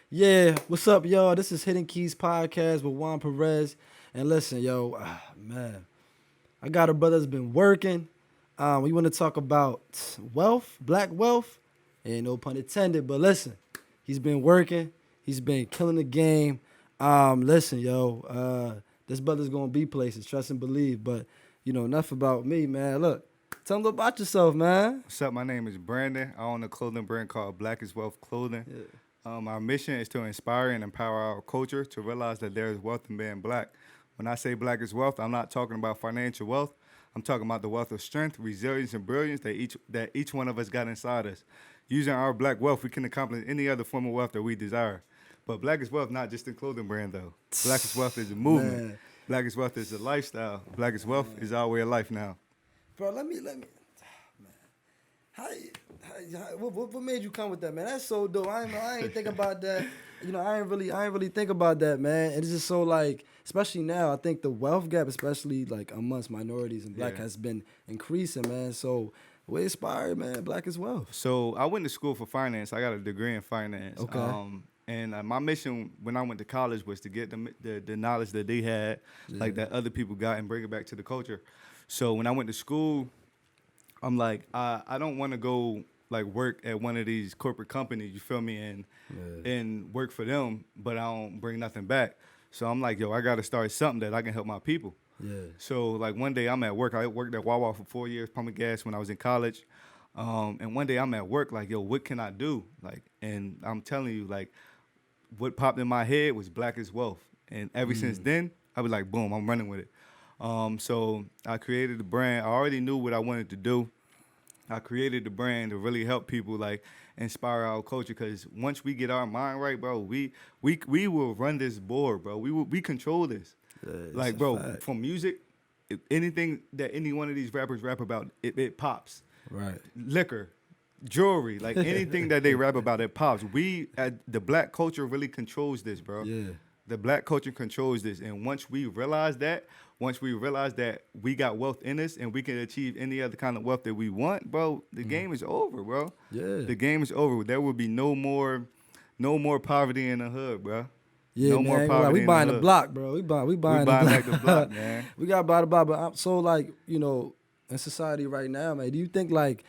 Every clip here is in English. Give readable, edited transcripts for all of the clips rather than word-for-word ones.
Yeah, what's up, y'all? This is Hidden Keys Podcast with Juan Perez. And listen, yo, man, I got a brother that's been working. We want to talk about wealth, black wealth, and no pun intended. But listen, he's been working. He's been killing the game. Listen, yo, this brother's gonna be places. Trust and believe. But enough about me, man. Look, tell him about yourself, man. What's up? My name is Brandon. I own a clothing brand called Black is Wealth Clothing. Yeah. Our mission is to inspire and empower our culture to realize that there is wealth in being black. When I say black is wealth, I'm not talking about financial wealth. I'm talking about the wealth of strength, resilience, and brilliance that each one of us got inside us. Using our black wealth, we can accomplish any other form of wealth that we desire. But black is wealth, not just a clothing brand, though. Black is wealth is a movement. Man. Black is wealth is a lifestyle. Black is wealth is our way of life now. Bro, let me, man. What made you come with that, man? That's so dope. I ain't think about that. I ain't really think about that, man. And it's just so like, especially now, I think the wealth gap, especially like amongst minorities and black, has been increasing, man. So we inspired, man. Black as well. So I went to school for finance. I got a degree in finance. Okay. And my mission when I went to college was to get the knowledge that they had, like that other people got, and bring it back to the culture. So when I went to school, I'm like, I don't want to go like work at one of these corporate companies, you feel me, and work for them, but I don't bring nothing back. So I'm like, yo, I got to start something that I can help my people. Yeah. So like one day I'm at work. I worked at Wawa for 4 years, pumping gas when I was in college. And one day I'm at work, like, yo, what can I do? Like, and I'm telling you, like, what popped in my head was black is wealth. And ever since then, I was like, boom, I'm running with it. So I created the brand. I already knew what I wanted to do. I created the brand to really help people, like, inspire our culture. Because once we get our mind right, bro, we will run this board, bro. We control this. Like, bro, fact. from music, anything that any one of these rappers rap about, it pops. Right. Liquor, jewelry, like anything that they rap about, it pops. The black culture really controls this, bro. Yeah. The black culture controls this. And once we realize that we got wealth in us and we can achieve any other kind of wealth that we want, bro, the game is over, bro. Yeah. The game is over. There will be no more poverty in the hood, bro. Yeah, no man. more Like, poverty we in buying the the hood. block, bro. We buying We the buying block. back the block, man. We got to buy the block. But I'm so like, in society right now, man, do you think like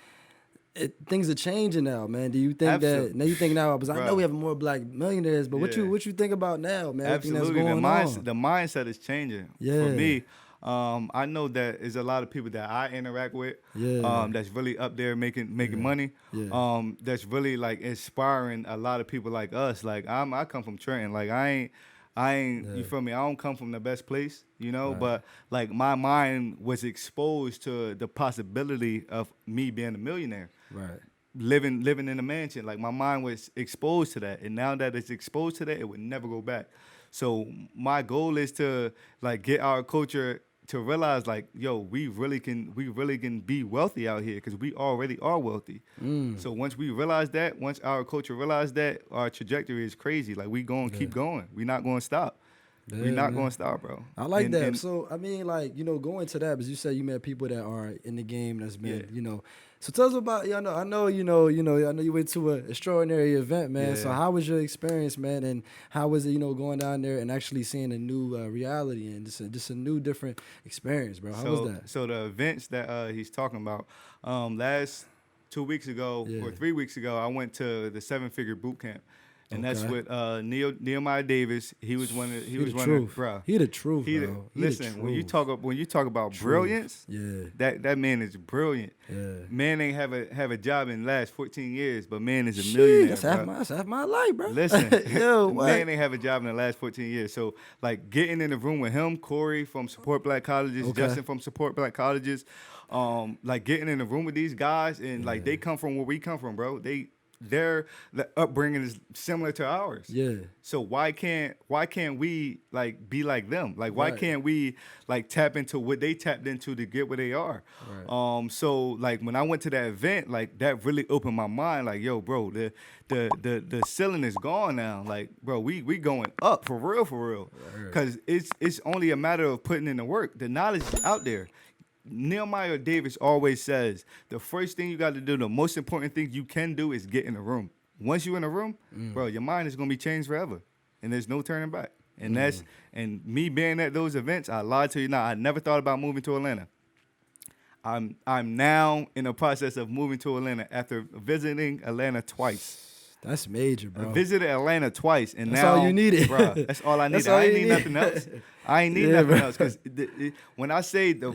things are changing now, man? Do you think Absolutely. that now you think now? Because I know Bro. we have more black millionaires, but what Yeah. you think about now, man? Everything Absolutely, that's going on. the mindset is changing. Yeah. For me, I know that there's a lot of people that I interact with. Yeah. That's really up there making money. Yeah. That's really like inspiring a lot of people like us. Like I come from Trenton. Like I ain't. You feel me? I don't come from the best place, Right. But like my mind was exposed to the possibility of me being a millionaire. Right. Living in a mansion. Like my mind was exposed to that, and now that it's exposed to that, it would never go back. So my goal is to like get our culture to realize, like, yo, we really can be wealthy out here because we already are wealthy. So once we realize that, once our culture realize that, our trajectory is crazy. Like we gonna keep going. We're not gonna stop. Yeah, We're not man. gonna stop, bro. I like And- that. and- So I mean, like, going to that, because you said you met people that are in the game that's been, Yeah. So tell us about, I know you went to an extraordinary event, man. So Yeah. how was your experience, man? And how was it, going down there and actually seeing a new reality and just a new different experience, bro? How was that? So the events that he's talking about, last 2 weeks ago or 3 weeks ago, I went to the 7-figure boot camp. And that's Okay. with Nehemiah Davis. He was one of He the truth, bro. He the truth, He bro. He listen, the when you truth. talk about Truth. brilliance, Yeah. that man is brilliant. Yeah. Man ain't have a job in the last 14 years, but man is a Shit, millionaire. that's bro. half my life, bro. Listen, Yo, what? man ain't have a job in the last 14 years. So, like, getting in the room with him, Corey from Support Black Colleges, Okay. Justin from Support Black Colleges, like, getting in the room with these guys, and, like, they come from where we come from, bro. Their upbringing is similar to ours. Yeah. So why can't we like be like them? Like why Right. can't we like tap into what they tapped into to get where they are? Right. So like when I went to that event, like that really opened my mind. Like, yo, bro, the ceiling is gone now. Like, bro, we going up for real, Right. Cause it's only a matter of putting in the work. The knowledge is out there. Nehemiah Davis always says the first thing you got to do, the most important thing you can do is get in the room. once you're in a room, bro, your mind is gonna be changed forever, and there's no turning back. And and me being at those events, I lied to you not. I never thought about moving to Atlanta. I'm now in the process of moving to Atlanta after visiting Atlanta twice. That's major, I bro. visited Atlanta twice, and That's now all you needed. bro. That's all I That's needed. all I ain't you need need. nothing else. I ain't need Yeah, nothing bro. else because when I say the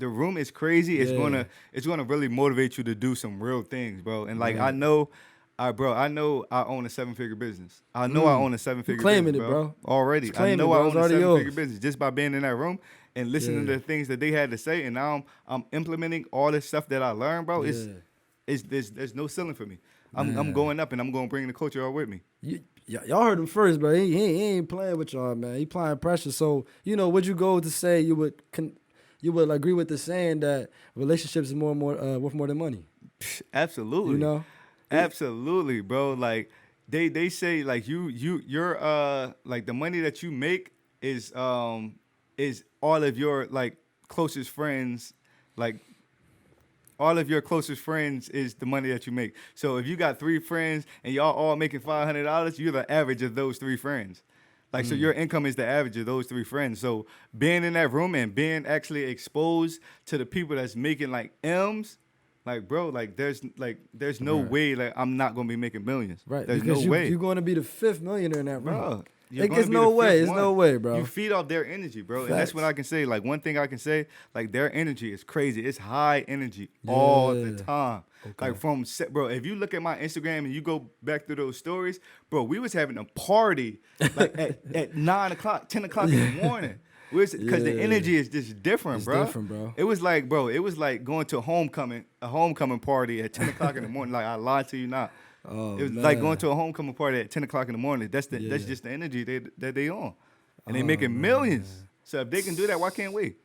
room is crazy, it's Yeah. gonna really motivate you to do some real things, bro. And like I know I own a 7-figure business. I know I own a 7-figure claiming business, it, bro. Already. Just I claim know it, I bro. own It's a already 7-figure yours. business just by being in that room and listening to the things that they had to say. And now I'm implementing all this stuff that I learned, bro. Yeah. There's no ceiling for me. I'm going up and I'm going to bring the culture all with me. Y'all heard him first, bro. He ain't playing with y'all, man. He applying pressure. So, would you go to say you would agree with the saying that relationships is more and more worth more than money? Absolutely. You know? Absolutely, bro. Like they say like you're like the money that you make is all of your like closest friends, like all of your closest friends is the money that you make. So if you got 3 friends and y'all all making $500, you're the average of those 3 friends. Like, so your income is the average of those 3 friends. So being in that room and being actually exposed to the people that's making like M's, like, bro, like there's no way like I'm not gonna be making millions. Right. There's because no way. you're going to be the 5th millionaire in that room. Bro. It's no way. It's no way, bro. You feed off their energy, bro. Facts. And that's what I can say. Like, one thing I can say, like, their energy is crazy. It's high energy all the time. Okay. Like, bro, if you look at my Instagram and you go back through those stories, bro, we was having a party like at 9 o'clock, 10 o'clock in the morning. Because the energy is just different, It's bro. different, bro. It was like going to a homecoming party at 10 o'clock in the morning. Like, I lied to you not. Oh, It was man. like going to a homecoming party at 10 o'clock in the morning. That's just the energy that they on. And they making millions. So if they can do that, why can't we?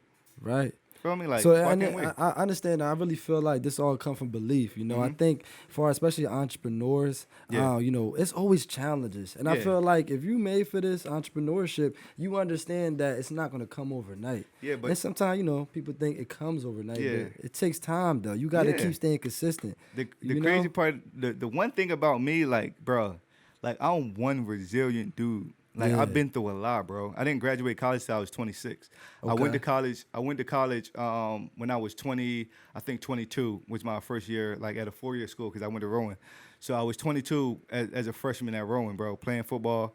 Right. Feel me? Like, So why can't we? I understand. I really feel like this all come from belief. I think for especially entrepreneurs, Yeah. it's always challenges. And I Yeah. feel like if you made for this entrepreneurship, you understand that it's not going to come overnight. Yeah, but and sometimes, people think it comes overnight. Yeah. But it takes time, though. You got to Yeah. keep staying consistent. the you crazy know? part, the one thing about me, like, bro, like, I'm one resilient dude. Like, Yeah. I've been through a lot, bro. I didn't graduate college till I was 26. I Okay. went to college when I was 22 was my first year, like, at a 4-year school because I went to rowing. So I was 22 as a freshman at rowing, bro, playing football.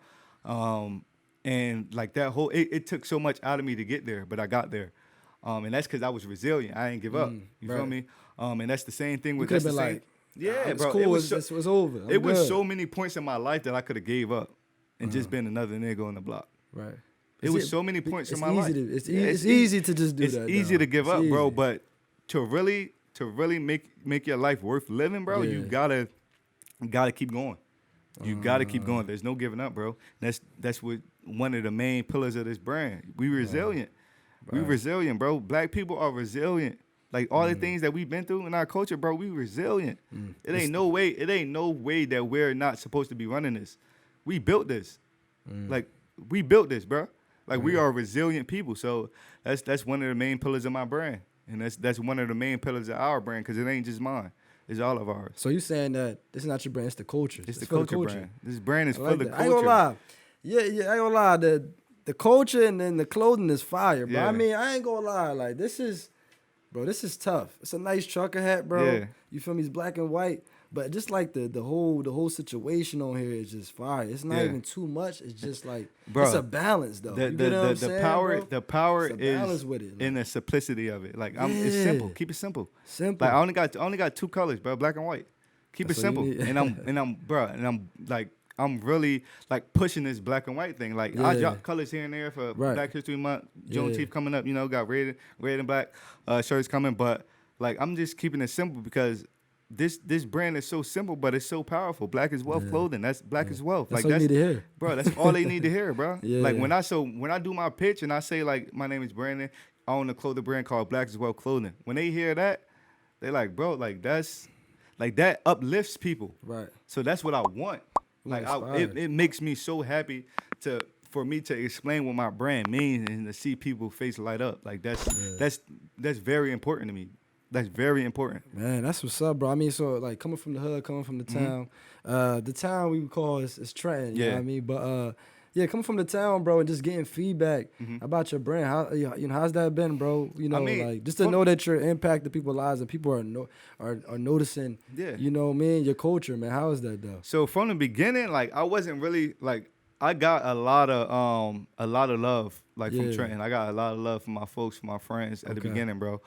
And like that it took so much out of me to get there, but I got there. And that's because I was resilient. I didn't give up. You feel right. me? And that's the same thing with could've that's the been same- like, yeah, it's bro. cool. It was It's over. I'm it was good. so many points in my life that I could have gave up and just been another nigga on the block. Right. It was so many points in my life. It's Yeah, easy to just do it's that. easy though. to give It's up, bro. easy. But to really make your life worth living, bro, you Yeah. gotta keep going. You gotta keep going. There's no giving up, bro. That's what one of the main pillars of this brand. We resilient. We resilient, bro. Black people are resilient. Like all the things that we've been through in our culture, bro, we resilient. It ain't no way that we're not supposed to be running this. We built this. Like we built this, bro. Like we are resilient people. So that's one of the main pillars of my brand. And that's one of the main pillars of our brand because it ain't just mine. It's all of ours. So you saying that this is not your brand, it's the culture. It's the for culture brand. This brand is I for like the that. culture. I ain't gonna lie. Yeah, I ain't gonna lie. The culture and then the clothing is fire, bro. Yeah. I mean, I ain't gonna lie. Like this is tough. It's a nice trucker hat, bro. Yeah. You feel me? It's black and white. But just like the whole situation on here is just fire. It's not Yeah. even too much. It's just like Bro, it's a balance though. The You get what I'm the saying, power bro? the power It's a balance is with it, in the simplicity of it. Like it's simple. Yeah. Keep it simple. Simple. Like I only got 2 colors, bro, black and white. Keep That's it what simple. you need. I'm really like pushing this black and white thing. Like I Yeah. drop colors here and there for Right. Black History Month, Yeah. Juneteenth coming up. Got red and black shirts coming, but like I'm just keeping it simple because this brand is so simple, but it's so powerful. Black is wealth clothing. That's black is wealth. That's like all you need to hear. Bro, that's all they need to hear, bro. Yeah. Like when I do my pitch and I say like my name is Brandon, I own a clothing brand called Black is Wealth Clothing. When they hear that, they like, bro, like that's like that uplifts people. Right. So that's what I want. Like it makes me so happy for me to explain what my brand means and to see people's face light up. Like that's very important to me. That's very important. Man, that's what's up, bro. I mean, so like coming from the hood, coming from the town we would call is Trenton, you know what I Yeah. mean? But yeah, coming from the town, bro, and just getting feedback Mm-hmm. about your brand. How you know how's that been, bro? You I know, mean, like just to know that you're impacting people's lives and people are noticing, Yeah. you know, man, your culture, man. How is that though? So from the beginning, like I wasn't really like I got a lot of love like from Yeah. Trenton. I got a lot of love from my folks, from my friends at the Okay. beginning, bro.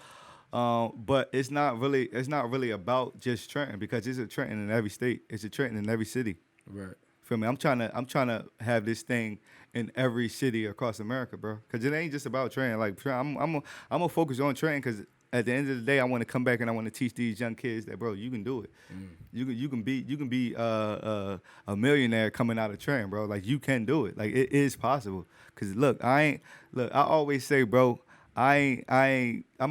But it's not really about just Trenton because it's a Trenton in every state. It's a Trenton in every city. Right. Feel me? I'm trying to have this thing in every city across America, bro. Cause it ain't just about Trenton. Like I'm gonna focus on Trenton because at the end of the day, I want to come back and I want to teach these young kids that, bro, you can do it. You can be a millionaire coming out of Trenton, bro. Like you can do it. Like it is possible. Cause look, I always say, bro, I'm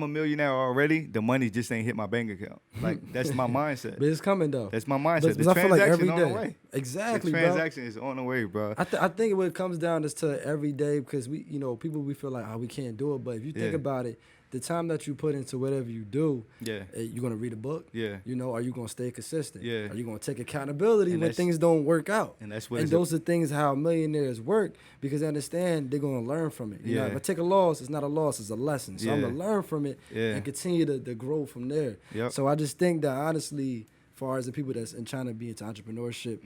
a millionaire already. The money just ain't hit my bank account. Like that's my mindset. But it's coming though. That's my mindset. But The I feel like transaction every on the day. way. Exactly, The bro. transaction is on the way, bro. I think what it comes down is to every day because we, you know, people we feel like we can't do it, but if you think Yeah. about it, the time that you put into whatever you do, Yeah. you're gonna read a book. Yeah. You know, are you gonna stay consistent? Yeah. Are you gonna take accountability And when that's- things don't work out? And that's what And it's those are things how millionaires work because they understand they're gonna learn from it. You know, Yeah. if I take a loss, it's not a loss, it's a lesson. So I'm Yeah. gonna learn from it Yeah. and continue to grow from there. Yep. So I just think that honestly, as far as the people that's trying to be into entrepreneurship,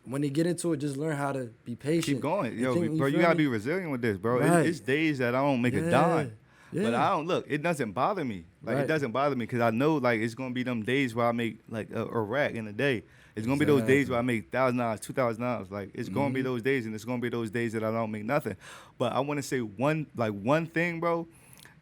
when they get into it, just learn how to be patient. Keep going. and Yo, think- bro, you feel gotta me? be resilient with this, bro. Right. It's days that I don't make a Yeah. dime. But Yeah. I don't look. It doesn't bother me. Like Right. it doesn't bother me because I know like it's gonna be them days where I make like a rack in a day. It's gonna be those days where I make $1,000, $2,000. Like it's gonna be those days, and it's gonna be those days that I don't make nothing. But I want to say one thing, bro.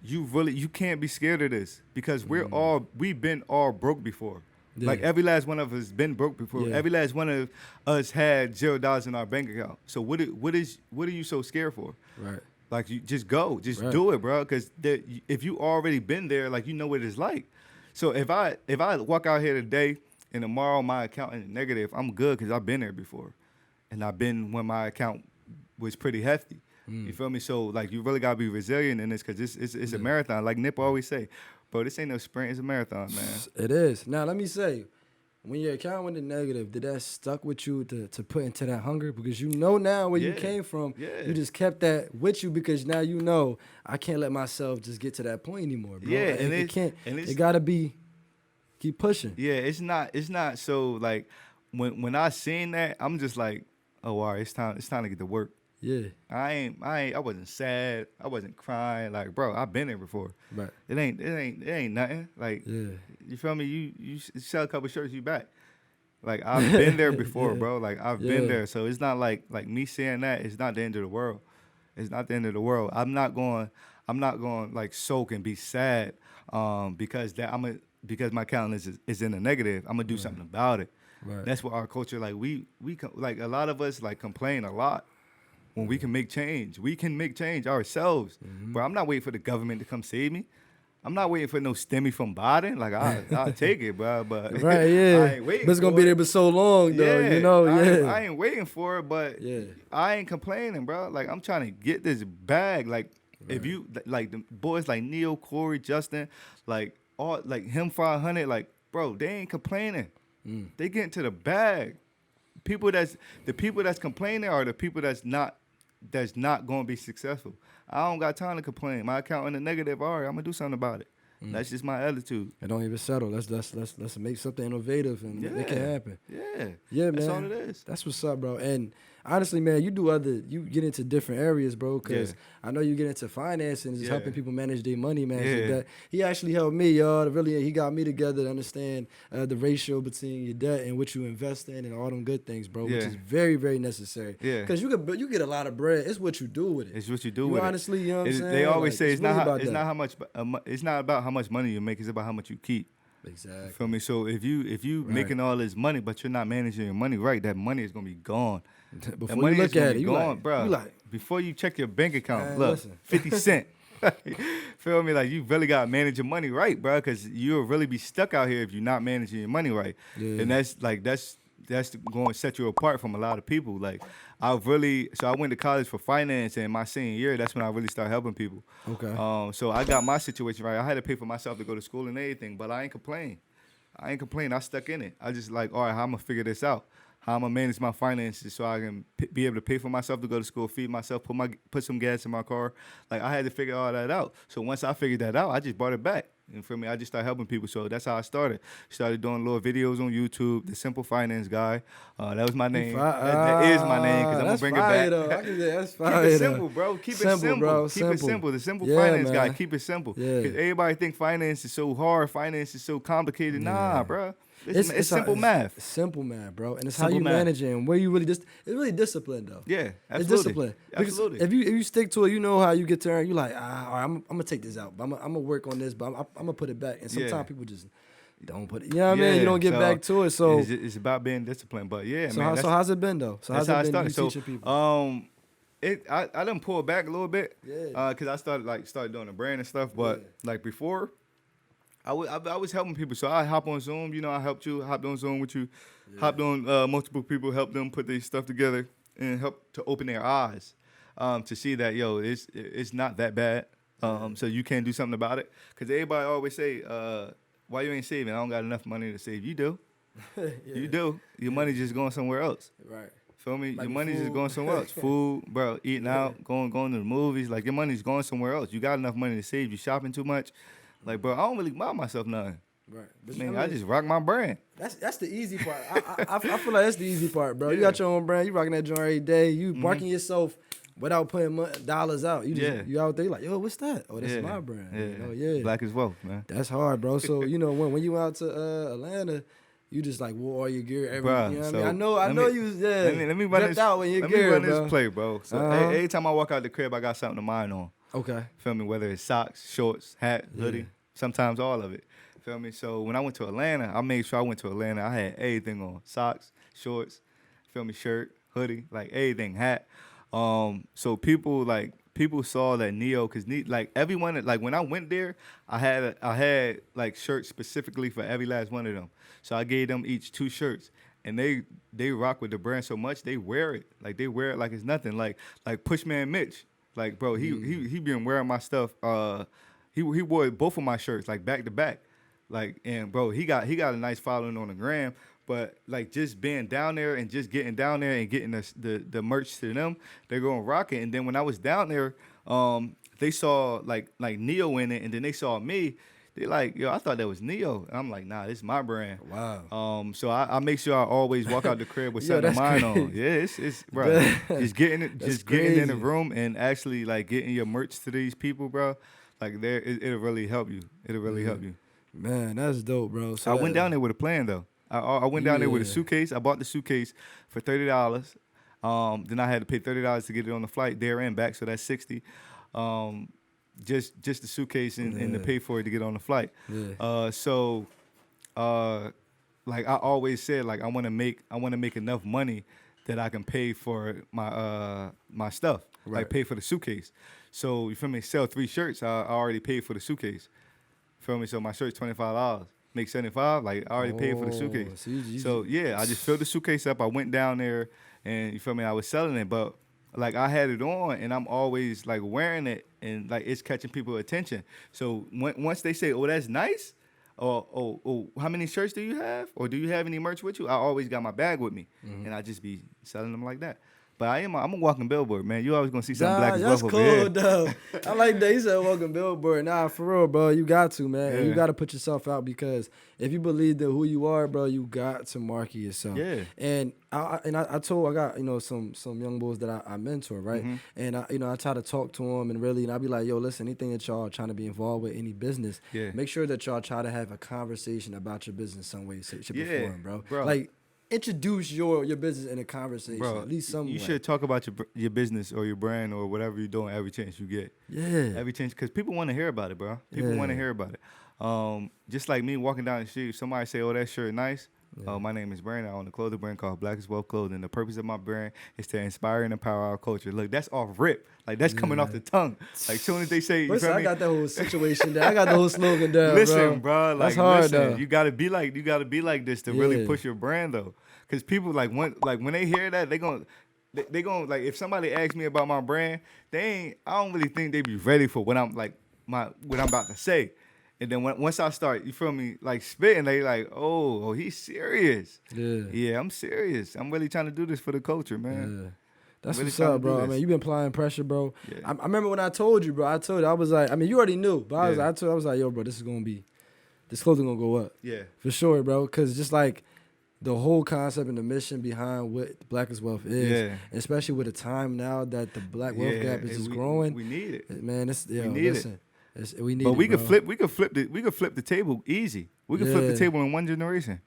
You can't be scared of this because we've been all broke before. Yeah. Like every last one of us been broke before. Yeah. Every last one of us had $0 in our bank account. So what are you so scared for? Right. Like you just go, just Right. do it, bro. Because if you already been there, like you know what it's like. So if I walk out here today and tomorrow my account is negative, I'm good because I've been there before, and I've been when my account was pretty hefty. You feel me? So like you really gotta be resilient in this because it's a marathon. Like Nip always say, bro, this ain't no sprint, it's a marathon, man. It is. Now let me say, when your account went to negative, did that stuck with you to put into that hunger? Because you know now where you Yeah. came from. Yeah. You just kept that with you because now you know I can't let myself just get to that point anymore, bro. Yeah, and it it's- can't. and it's- It gotta be keep pushing. Yeah, it's not so like when I seen that, I'm just like, oh, all right, it's time to get to work. Yeah. I wasn't sad. I wasn't crying. Like, bro, I've been there before. Right. It ain't nothing. Like, Yeah. you feel me? You sell a couple shirts, you back. Like, I've been there before, Yeah. bro. Like, I've Yeah. been there. So it's not like me saying that. It's not the end of the world. It's not the end of the world. I'm not going like soak and be sad because my calendar is in the negative. I'm gonna do something about it. Right. That's what our culture like. We like a lot of us like complain a lot. When we can make change, we can make change ourselves. Bro, I'm not waiting for the government to come save me. I'm not waiting for no stimmy from Biden. Like I'll take it, bro. But Right, yeah. I ain't waiting But it's gonna for be it. there for so long though, Yeah, you know, I ain't waiting for it, but Yeah. I ain't complaining, bro. Like I'm trying to get this bag. Like if you like the boys like Neo, Corey, Justin, like all like him 500, like bro, they ain't complaining. They getting to the bag. The people that's complaining are the people that's not going to be successful. I don't got time to complain. My account in the negative. All right, I'm gonna do something about it. That's just my attitude. And don't even settle. Let's make something innovative and it can happen. Yeah, Yeah, man. That's all it is. That's what's up, bro. And honestly, man, you get into different areas, bro, because Yeah. I know you get into finance and just Yeah. helping people manage their money, man. Yeah. That he actually helped me, y'all. He got me together to understand the ratio between your debt and what you invest in and all them good things, bro, which Yeah. is very, very necessary. Yeah. Because you get a lot of bread. It's what you do with it. It's what you do You with honestly, you know what I'm it. saying? They always Like, say it's really about it's that. not how much it's not about how much money you make. It's about how much you keep. Exactly. Feel me? So if you Right. making all this money, but you're not managing your money right, that money is gonna be gone. That Before money you is look gonna at be it, you gone, like, bro. you like, Before you check your bank account, Man, look, listen. 50 cent. Feel me? Like you really gotta manage your money right, bro, because you'll really be stuck out here if you're not managing your money right. Yeah. And that's going to set you apart from a lot of people. Like I went to college for finance, and my senior year, that's when I really started helping people. Okay. So I got my situation right. I had to pay for myself to go to school and everything, but I ain't complain. I stuck in it. I just like, all right, how I'm gonna figure this out? How I'm gonna manage my finances so I can be able to pay for myself to go to school, feed myself, put some gas in my car. Like I had to figure all that out. So once I figured that out, I just brought it back. And for me, I just started helping people. So that's how I started. Started doing little videos on YouTube. The Simple Finance Guy. That was my name. That is my name because I'm gonna bring it back. Though. I can say that's fire. Keep it simple, bro. Keep it simple. Bro. Keep it simple. The Simple Yeah, Finance man. Guy. Keep it simple. Yeah. Because everybody think finance is so hard. Finance is so complicated. Nah, bro. It's simple math. It's simple math, bro, and it's Simple how you math. manage it and where you really it's really discipline though. Yeah, absolutely. It's discipline. Because Absolutely. if you stick to it, you know how you get turned. You like, all right, I'm gonna take this out, but I'm gonna work on this, but I'm gonna put it back. And sometimes Yeah. people just don't put it. You know what I mean? You don't get back to it. So it's about being disciplined. But yeah, so man. so how's it been though? So how's That's it how I been started. you teaching people? I done pulled back a little bit. Yeah. Because I started doing the brand and stuff. But like before, I was helping people. So I hop on Zoom. You know, I hopped on Zoom with you, hopped on multiple people, helped them put their stuff together and help to open their eyes to see that, yo, it's not that bad. So you can do something about it. Because everybody always say, why you ain't saving? I don't got enough money to save. You do. You do. Your money just going somewhere else. Right. Feel me? Like your money's food. just going somewhere else. Food, bro, eating out, going to the movies. Like, your money's going somewhere else. You got enough money to save. You shopping too much. Like, bro, I don't really buy myself nothing. Right. But I just rock my brand. That's the easy part. I feel like that's the easy part, bro. You Yeah. got your own brand. You rocking that joint every day. You marking yourself without putting dollars out. You just you out there like, yo, what's that? Oh, that's my brand. Yeah. You know, Black as wealth, man. That's hard, bro. So you know when you out to Atlanta, you just like wore all your gear every. Bruh, you know what so I mean? I know you was Let me run this. out in your Let gear, me run bro. this play, bro. So every time I walk out the crib, I got something of mine on. Okay. Feel me? Whether it's socks, shorts, hat, hoodie, sometimes all of it. Feel me? So when I went to Atlanta, I made sure I went to Atlanta. I had everything on: socks, shorts, feel me, shirt, hoodie, like everything, hat. So people saw that Neo, cause like everyone, like when I went there, I had like shirts specifically for every last one of them. So I gave them each 2 shirts, and they rock with the brand so much they wear it like it's nothing. Like Pushman Mitch, like bro, he been wearing my stuff. He wore both of my shirts like back to back. Like, and bro, he got a nice following on the gram, but like just being down there and just getting down there and getting the merch to them, they're going to rock it. And then when I was down there, they saw like Neo in it, and then they saw me. They like, yo, I thought that was Neo. And I'm like, nah, this is my brand. Wow. So I make sure I always walk out the crib with Yo, something of mine crazy. on. Yeah, it's bro. just getting getting in the crazy. room and actually like getting your merch to these people, bro. Like it'll really help you. It'll really help you. Man, that's dope, bro. So I went down there with a plan though. I went down there with a Yeah. suitcase. I bought the suitcase for $30. Then I had to pay $30 to get it on the flight there and back, so that's $60. Just the suitcase and to pay for it to get on the flight. Yeah. Like I always said, like I want to make enough money that I can pay for my stuff, Right. like pay for the suitcase. So you feel me? Sell 3 shirts. I already paid for the suitcase. Feel me? So my shirt's $25. Make $75. Like I already paid for the suitcase. So Yeah, I just filled the suitcase up. I went down there, and you feel me? I was selling it, but like I had it on, and I'm always like wearing it, and like it's catching people's attention. So once they say, "Oh, that's nice," or "Oh, how many shirts do you have?" or "Do you have any merch with you?" I always got my bag with me, and I just be selling them like that. But I'm a walking billboard, man. You always gonna see something black as that's well cool, over here. though. I like that. He said, welcome Billboard. Nah, for real, bro. You got to, man. And you Yeah. got to put yourself out because if you believe that who you are, bro, you got to market yourself. Yeah. And I got, you know, some young boys that I mentor, right? Mm-hmm. And I try to talk to them and I be like, yo, listen, anything that y'all are trying to be involved with, any business, Yeah. make sure that y'all try to have a conversation about your business some way, shape, or Yeah, form, bro. Like, introduce your business in a conversation, Bro, at least some you way. should talk about your business or your brand or whatever you're doing every chance you get. Yeah. Every chance, because people want to hear about it, bro. People want to Yeah. hear about it. Just like me walking down the street, if somebody say, "Oh, that shirt nice." My name is Brandon. I own a clothing brand called Black is Wealth Clothing. The purpose of my brand is to inspire and empower our culture. Look, that's off rip. Like that's coming off the tongue. Like soon as they say, you Listen, feel I me? got that whole situation down. I got the whole slogan down, Listen, bro. That's Like, hard, listen, though. you gotta be like this to really Yeah. push your brand, though. Cause people when they hear that, they gon' like if somebody asks me about my brand, I don't really think they be ready for what I'm like what I'm about to say. And then once I start, you feel me, like spitting, they like, oh, he's serious. Yeah. Yeah, I'm serious. I'm really trying to do this for the culture, man. Yeah. I'm That's really what's trying to up, do bro. I this. mean, you've been applying pressure, bro. Yeah. I remember when I told you, bro. I was like, I mean, you already knew, but Yeah. I was like, yo, bro, this clothing gonna go up. Yeah. For sure, bro. Cause just like the whole concept and the mission behind what Black is Wealth is, Yeah. especially with the time now that the Black wealth gap is just we, growing. We need it. Man, We need listen, we need But it, we bro. could flip the table easy. We could flip the Yeah. table in one generation.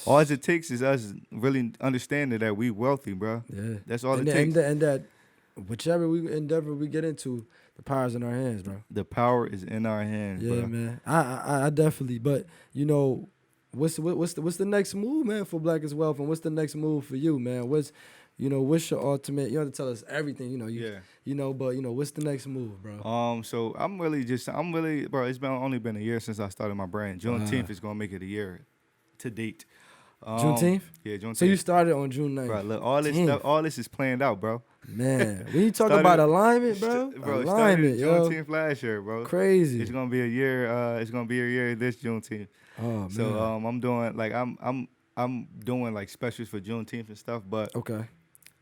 All it takes is us really understanding that we wealthy, bro. Yeah. That's all and it takes. And that whichever endeavor we get into, the power's in our hands, bro. The power is in our hands, Yeah, bro. man. I definitely. But you know, what's the next move, man, for Black is Wealth, and what's the next move for you, man? What's your ultimate? You don't have to tell us everything, but what's the next move, bro? So I'm really, bro. It's only been a year since I started my brand. Juneteenth is gonna make it a year to date. Juneteenth? Yeah, Juneteenth. So you started on June 9th. Bro, look, all this is planned out, bro. Man, when you talk about alignment, bro, alignment, yo, Juneteenth last year, bro. Crazy. It's gonna be a year. It's gonna be a year this Juneteenth. Oh man. So I'm doing I'm doing like specials for Juneteenth and stuff, but okay.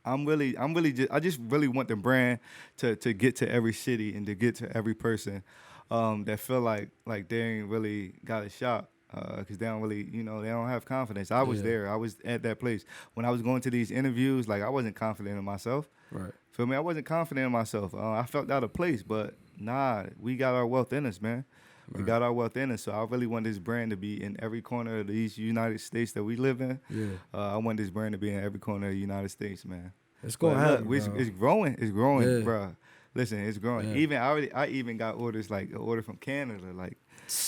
I just really want the brand to get to every city and to get to every person that feel like they ain't really got a shot. Because they don't really, they don't have confidence. I was there. I was at that place. When I was going to these interviews, like, I wasn't confident in myself. Right. Feel me? I wasn't confident in myself. I felt out of place, but nah, we got our wealth in us, man. We got our wealth in us. So I really want this brand to be in every corner of these United States that we live in. Yeah. I want this brand to be in every corner of the United States, man. It's going to happen, bro. It's growing. It's growing, Yeah. bro. Listen, it's growing. Yeah. I even got orders, like an order from Canada, like.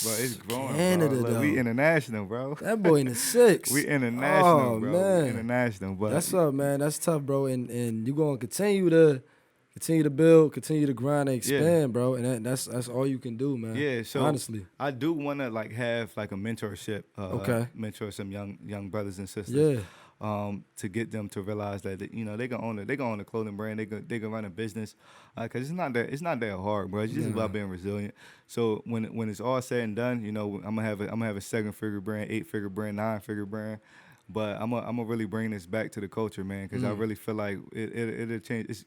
Bro, it's growing, Canada, bro. Look, though. we international, bro. That boy in the six. We international, oh, bro. Man. We international, but that's up, man. That's tough, bro. And you gonna continue to build, continue to grind and expand, bro. And that's all you can do, man. Yeah, so honestly, I do want to like have like a mentorship. Okay. Mentor some young brothers and sisters. Yeah. To get them to realize that they can own a clothing brand. They can run a business, cause it's not that hard, bro. It's just about being resilient. So when it's all said and done, I'm gonna have a 7-figure brand, 8-figure brand, 9-figure brand. But I'm gonna really bring this back to the culture, man, because I really feel like it'll change.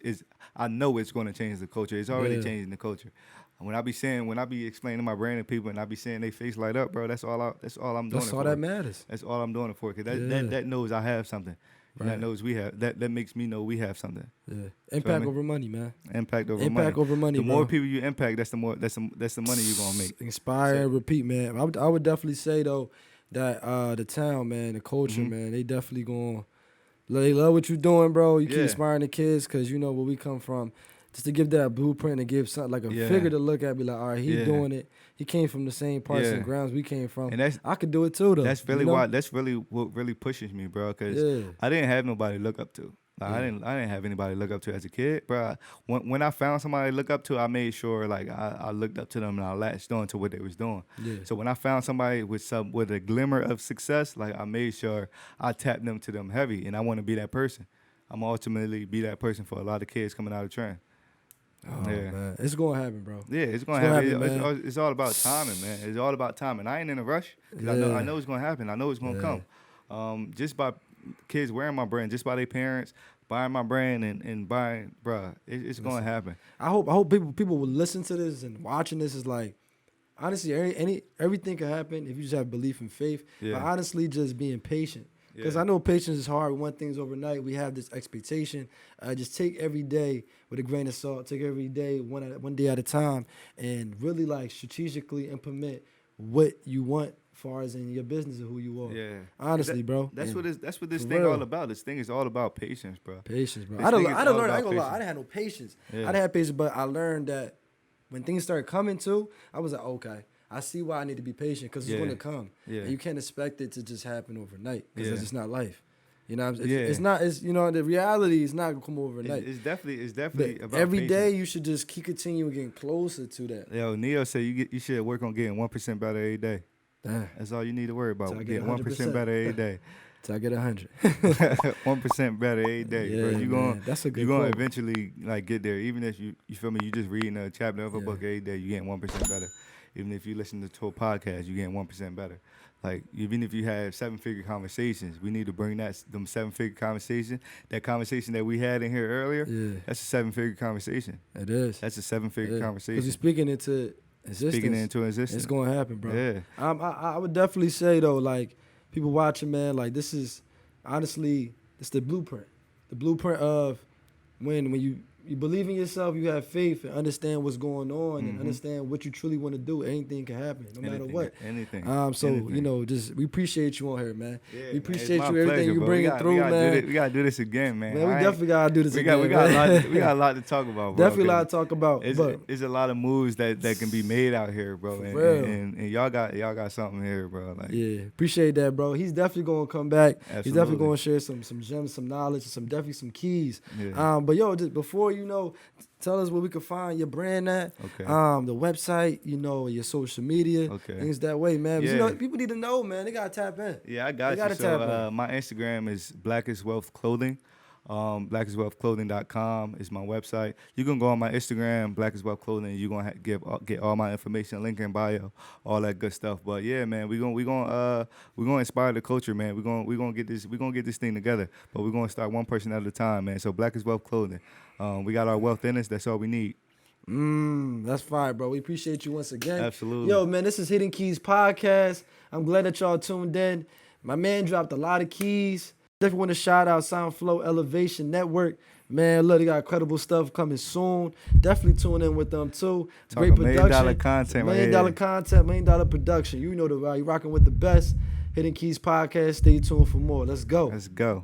I know it's gonna change the culture. It's already changing the culture. When I be explaining my brand to people and I be seeing their face light up, bro, that's all I'm doing. That's all that matters. That's all I'm doing it for, because that knows I have something. Right. That knows we have that makes me know we have something. Yeah. Impact over money, man. Impact over money. The more people you impact, that's the money you're gonna make. Inspire and repeat, man. I would definitely say though that the town, man, the culture, man, they definitely they love what you're doing, bro. You keep inspiring the kids, because you know where we come from. Just to give that blueprint and give something like a figure to look at, be like, all right, he's doing it. He came from the same parts and grounds we came from. And I could do it too, though. That's really why. That's really what really pushes me, bro. Because I didn't have nobody to look up to. Like, I didn't have anybody to look up to as a kid, bro. When I found somebody to look up to, I made sure like I looked up to them and I latched on to what they was doing. Yeah. So when I found somebody with a glimmer of success, like I made sure I tapped them to them heavy, and I want to be that person. I'm ultimately be that person for a lot of kids coming out of trend. Oh, man. It's going to happen, bro. Yeah, it's going to happen. It's all about timing, man. It's all about timing. I ain't in a rush, because I know it's going to happen. I know it's going to come. Just by kids wearing my brand, just by their parents buying my brand and buying, bro, it's going to happen. I hope people will listen to this and watching this is like, honestly, everything can happen if you just have belief and faith. Yeah. But honestly, just being patient. Because I know patience is hard. We want things overnight. We have this expectation. Just take every day with a grain of salt. Take every day one day at a time, and really like strategically implement what you want, as far as in your business and who you are. Yeah, honestly, bro. That's what this thing all about. This thing is all about patience, bro. Patience, bro. I didn't learn. I ain't gonna lie. I didn't have no patience. Yeah. I didn't have patience, but I learned that when things started coming too, I was like, okay. I see why I need to be patient, because it's going to come. Yeah. And you can't expect it to just happen overnight, because that's just not life. You know what I'm saying? It's not, the reality is not going to come overnight. It's definitely about every patience. day you should just keep continuing getting closer to that. Yo, Neo said you should work on getting 1% better every day. That's all you need to worry about. Getting 1% better every day. till I get 100. 1% better every day, bro. Yeah, You man. That's a good you gonna quote. eventually like get there. Even if you feel me, you just reading a chapter of a Yeah. book every day, you getting 1% better. Even if you listen to a podcast, you getting 1% better. Like even if you have 7-figure conversations, we need to bring them 7-figure conversation. That conversation that we had in here earlier, Yeah, that's a 7-figure conversation. it is. That's a 7-figure Because conversation. you're speaking into existence. Speaking into existence. It's going to happen, bro. Yeah. I would definitely say, though, like, people watching, man, like, this is, honestly, it's the blueprint. The blueprint of when you believe in yourself, you have faith and understand what's going on and understand what you truly want to do. Anything can happen, no matter what. Anything. So, anything. you know, just we appreciate you on here, man. Yeah, we man, appreciate it's my you, everything pleasure, you bro. bringing through, man. We gotta do this again, man. Man, we definitely gotta do this we again. we got a lot to talk about, bro. Definitely a lot to talk about. It's a lot of moves that can be made out here, bro. For And, real. and y'all got something here, bro. Like, yeah, appreciate that, bro. He's definitely gonna come back. He's Absolutely. definitely gonna share some gems, some knowledge, definitely some keys. Yeah. But yo, just before tell us where we can find your brand at. Okay. The website, your social media, Okay. things that way, man. But, Yeah. people need to know, man. They gotta tap in. Yeah, I They got gotta you. tap So in. my Instagram is Blackest Wealth Clothing. blackestwealthclothing.com is my website. You can go on my Instagram, Blackest Wealth Clothing. You're gonna get all my information, link in bio, all that good stuff. But yeah, man, we're gonna inspire the culture, man. We're gonna get this thing together. But we're gonna start one person at a time, man. So Blackest Wealth Clothing. We got our wealth in us. That's all we need. That's fine, bro. We appreciate you once again. Absolutely. Yo, man, this is Hidden Keys Podcast. I'm glad that y'all tuned in. My man dropped a lot of keys. Definitely want to shout out SoundFlow Elevation Network. Man, look, they got incredible stuff coming soon. Definitely tune in with them, too. Talking Great $1 million production. content right $1 million here. content, $1 million production. You know the right. You're rocking with the best. Hidden Keys Podcast. Stay tuned for more. Let's go. Let's go.